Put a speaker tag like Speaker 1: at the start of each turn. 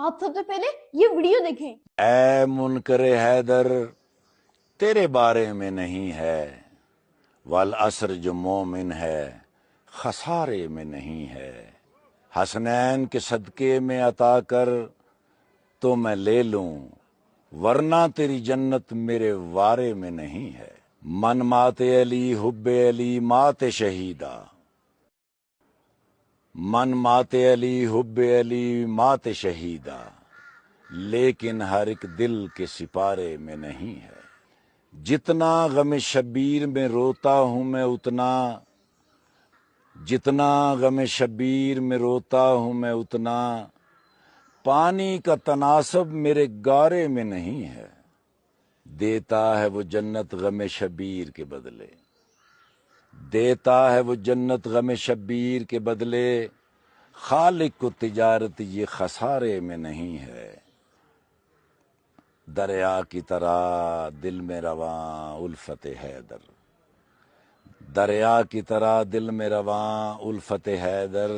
Speaker 1: آپ سب سے پہلے یہ ویڈیو دیکھیں۔
Speaker 2: اے منکر حیدر، تیرے بارے میں نہیں ہے، والعصر جو مومن ہے خسارے میں نہیں ہے۔ حسنین کے صدقے میں عطا کر تو میں لے لوں، ورنہ تیری جنت میرے وارے میں نہیں ہے۔ من مات علی حب علی مات شہیدہ، من مات علی حب علی مات شہیدہ، لیکن ہر ایک دل کے سپارے میں نہیں ہے۔ جتنا غم شبیر میں روتا ہوں میں جتنا غم شبیر میں روتا ہوں میں اتنا پانی کا تناسب میرے گارے میں نہیں ہے۔ دیتا ہے وہ جنت غم شبیر کے بدلے، دیتا ہے وہ جنت غم شبیر کے بدلے، خالق کو تجارت یہ خسارے میں نہیں ہے۔ دریا کی طرح دل میں رواں الفت حیدر، دریا کی طرح دل میں رواں الفت حیدر،